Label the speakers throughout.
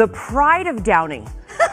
Speaker 1: The Pride of Downey.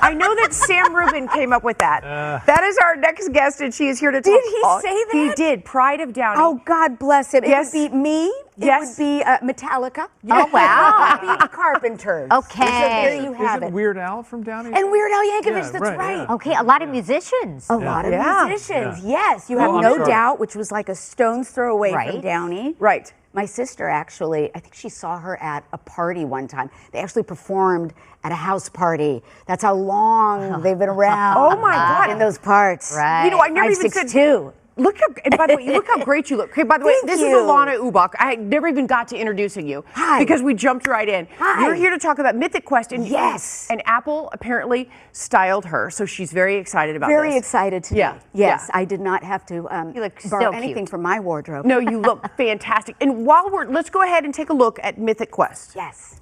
Speaker 1: I know that Sam Rubin came up with that. That is our next guest, and she is here to talk.
Speaker 2: Did he say that?
Speaker 1: He did. Pride of Downey.
Speaker 2: Oh, God bless him.
Speaker 1: Yes.
Speaker 2: It would be me.
Speaker 1: Yes.
Speaker 2: It would be Metallica.
Speaker 3: Oh, wow.
Speaker 2: It would be the Carpenters.
Speaker 3: Okay.
Speaker 2: So there you have
Speaker 4: Isn't
Speaker 2: it.
Speaker 4: Weird Al from Downey?
Speaker 2: And Weird Al Yankovic,
Speaker 4: Yeah,
Speaker 2: that's
Speaker 4: right,
Speaker 2: right.
Speaker 4: yeah.
Speaker 3: Okay, a lot of musicians.
Speaker 2: A lot of
Speaker 1: Yeah.
Speaker 2: musicians,
Speaker 4: Yeah.
Speaker 2: yes. You have
Speaker 4: I'm
Speaker 2: No
Speaker 4: sure.
Speaker 2: Doubt, which was like a stone's throw away from
Speaker 3: Right.
Speaker 2: Downey.
Speaker 1: Right.
Speaker 2: My sister actually, I think she saw her at a party one time. They actually performed at a house party. That's how long they've been around.
Speaker 1: Oh, my God.
Speaker 2: In those parts.
Speaker 3: Right.
Speaker 1: You know, I never even said.
Speaker 2: 5'2".
Speaker 1: Look how, and by the way, look how great you look. Okay, by the way,
Speaker 2: Thank
Speaker 1: this
Speaker 2: you.
Speaker 1: is Alanna Ubach. I never even got to introducing you.
Speaker 2: Hi.
Speaker 1: Because we jumped right in.
Speaker 2: Hi.
Speaker 1: You're here to talk about Mythic Quest. And
Speaker 2: Yes.
Speaker 1: And Apple apparently styled her, so she's very excited about
Speaker 2: Very
Speaker 1: this.
Speaker 2: excited to
Speaker 1: Yeah,
Speaker 2: Yes,
Speaker 1: yeah.
Speaker 2: I did not have to
Speaker 3: You look
Speaker 2: borrow
Speaker 3: so
Speaker 2: anything
Speaker 3: cute.
Speaker 2: from my wardrobe.
Speaker 1: No, you look fantastic. And let's go ahead and take a look at Mythic Quest.
Speaker 2: Yes.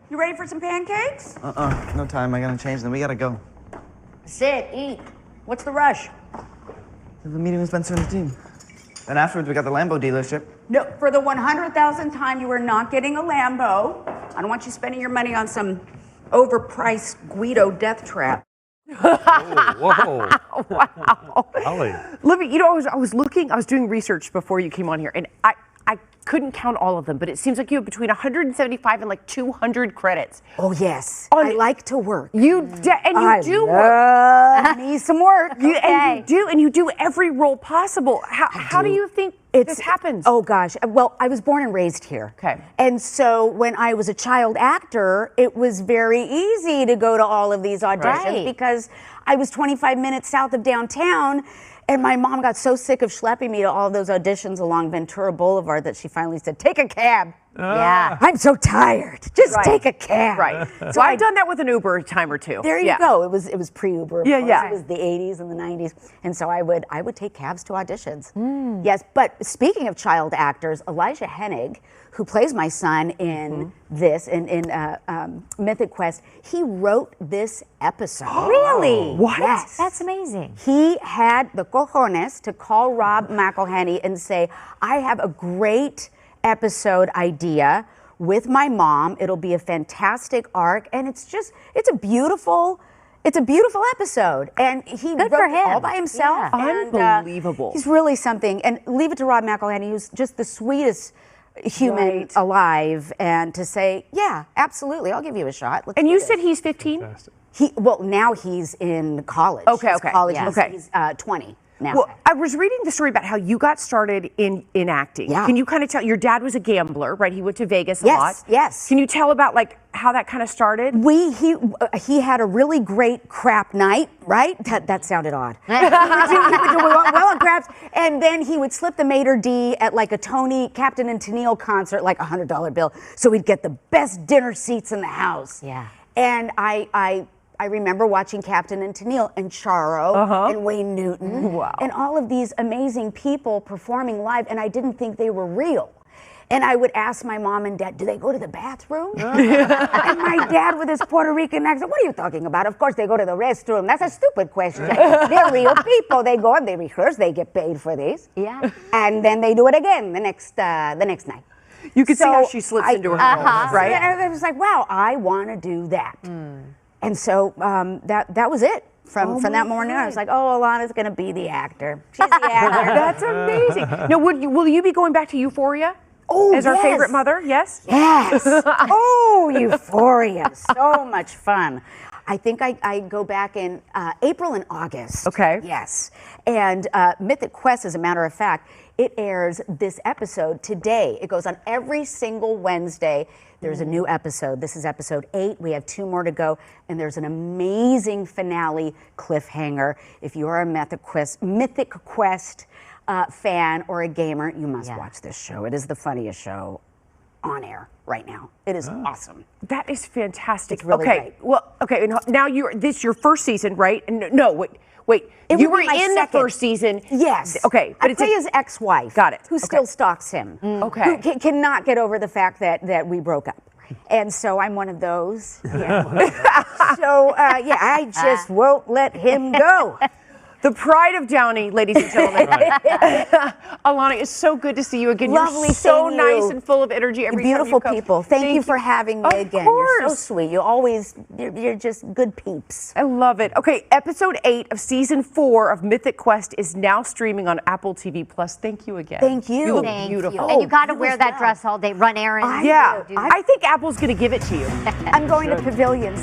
Speaker 5: You ready for some pancakes?
Speaker 6: No time. I gotta change them. We gotta go.
Speaker 5: Sit, eat. What's the rush?
Speaker 6: The meeting with Spencer and the team. Then afterwards, we got the Lambo dealership.
Speaker 5: No, for the 100,000th time, you are not getting a Lambo. I don't want you spending your money on some overpriced Guido death trap.
Speaker 4: Whoa.
Speaker 1: Wow.
Speaker 4: Golly.
Speaker 1: Libby, you know, I was doing research before you came on here, and I couldn't count all of them, but it seems like you have between 175 and like 200 credits.
Speaker 2: Oh, yes.
Speaker 1: On-
Speaker 2: I like to work.
Speaker 1: You do work.
Speaker 2: love me some work.
Speaker 1: And you do every role possible. How do you think this happens?
Speaker 2: Oh, gosh. Well, I was born and raised here.
Speaker 1: Okay.
Speaker 2: And so when I was a child actor, it was very easy to go to all of these auditions
Speaker 3: Right.
Speaker 2: because I was 25 minutes south of downtown. And my mom got so sick of schlepping me to all those auditions along Ventura Boulevard that she finally said, take a cab.
Speaker 3: Yeah.
Speaker 2: I'm so tired. Just
Speaker 1: Right.
Speaker 2: take a cab.
Speaker 1: Right. So I've done that with an Uber a time or two.
Speaker 2: There you
Speaker 1: Yeah.
Speaker 2: go. It was pre-Uber. Of
Speaker 1: Yeah,
Speaker 2: course.
Speaker 1: yeah.
Speaker 2: It was the 80s and the 90s, and so I would take cabs to auditions.
Speaker 1: Hmm.
Speaker 2: Yes, but speaking of child actors, Elijah Hennig, who plays my son in this in Mythic Quest, he wrote this episode.
Speaker 3: Really?
Speaker 1: What?
Speaker 2: Yes.
Speaker 3: That's amazing.
Speaker 2: He had the cojones to call Rob McElhenney and say, "I have a great episode idea with my mom. It'll be a fantastic arc, and it's a beautiful episode." And he
Speaker 3: Good
Speaker 2: wrote
Speaker 3: for
Speaker 2: it
Speaker 3: him.
Speaker 2: all by himself.
Speaker 3: Yeah.
Speaker 2: And,
Speaker 1: Unbelievable.
Speaker 2: he's really something. And leave it to Rob McElhenney, who's just the sweetest human
Speaker 1: Right.
Speaker 2: alive, and to say, "Yeah, absolutely, I'll give you a shot." Let's
Speaker 1: And
Speaker 2: do
Speaker 1: you
Speaker 2: this."
Speaker 1: said he's 15?
Speaker 4: Fantastic.
Speaker 2: Now he's in college.
Speaker 1: Okay,
Speaker 2: He's
Speaker 1: okay.
Speaker 2: College.
Speaker 3: Yeah.
Speaker 2: He's,
Speaker 1: Okay.
Speaker 2: he's 20 now.
Speaker 1: Well, I was reading the story about how you got started in acting.
Speaker 2: Yeah.
Speaker 1: Can you kind of tell, your dad was a gambler, right? He went to Vegas a
Speaker 2: Yes,
Speaker 1: lot.
Speaker 2: yes.
Speaker 1: Can you tell about like how that kind of started?
Speaker 2: He had a really great crap night, right? That sounded odd. he would do well on craps, and then he would slip the maitre d' at like a Tony Captain and Tennille concert, like $100 bill, so he'd get the best dinner seats in the house.
Speaker 3: Yeah.
Speaker 2: And I remember watching Captain and Tennille and Charo and Wayne Newton and all of these amazing people performing live, and I didn't think they were real. And I would ask my mom and dad, do they go to the bathroom? And my dad with his Puerto Rican accent, what are you talking about? Of course they go to the restroom. That's a stupid question. They're real people. They go and they rehearse. They get paid for this.
Speaker 3: Yeah.
Speaker 2: And then they do it again the next night.
Speaker 1: You could see how
Speaker 2: So
Speaker 1: she slips
Speaker 2: I-
Speaker 1: into her roles, right?
Speaker 2: And I was like, wow, I want to do that. And so that was it. From that morning, I was like, oh, Alana's going to be the actor. She's the actor.
Speaker 1: That's amazing. Now, will you be going back to Euphoria?
Speaker 2: Oh,
Speaker 1: as our
Speaker 2: yes.
Speaker 1: favorite mother? Yes.
Speaker 2: Yes. Oh, Euphoria. So much fun. I think I go back in April and August.
Speaker 1: Okay.
Speaker 2: Yes. And Mythic Quest, as a matter of fact, it airs this episode today. It goes on every single Wednesday. There's a new episode. This is episode 8. We have 2 more to go. And there's an amazing finale cliffhanger. If you are a Mythic Quest fan or a gamer, you must watch this show. It is the funniest show on air right now. It is awesome.
Speaker 1: That is fantastic.
Speaker 2: It's really
Speaker 1: okay.
Speaker 2: great.
Speaker 1: Well, okay. And now this your first season, right? And no, wait.
Speaker 2: It
Speaker 1: You
Speaker 2: would
Speaker 1: were
Speaker 2: be my
Speaker 1: in
Speaker 2: second.
Speaker 1: the first season.
Speaker 2: Yes.
Speaker 1: Okay.
Speaker 2: I play his ex-wife.
Speaker 1: Got it.
Speaker 2: Who
Speaker 1: Okay.
Speaker 2: still stalks him.
Speaker 1: Okay.
Speaker 2: Who cannot get over the fact that we broke up. And so I'm one of those. Yeah. So, I just won't let him go.
Speaker 1: The pride of Downey, ladies and gentlemen. Alana, it's so good to see you again.
Speaker 2: Lovely
Speaker 1: You're so
Speaker 2: seeing you.
Speaker 1: nice and full of energy every time
Speaker 2: Beautiful
Speaker 1: you come.
Speaker 2: people. Thank you for having me
Speaker 1: Of
Speaker 2: again. You're so
Speaker 1: course.
Speaker 2: sweet. You're just good peeps.
Speaker 1: I love it. Okay, episode 8 of season 4 of Mythic Quest is now streaming on Apple TV Plus. Thank you again.
Speaker 2: Thank you.
Speaker 1: You look
Speaker 3: Thank
Speaker 1: beautiful.
Speaker 3: you. And you got to
Speaker 2: you
Speaker 3: wear
Speaker 2: as
Speaker 3: that
Speaker 2: well.
Speaker 3: dress all day, run errands.
Speaker 1: Yeah,
Speaker 3: do-
Speaker 1: I think Apple's going to give it to you.
Speaker 2: I'm going to pavilions.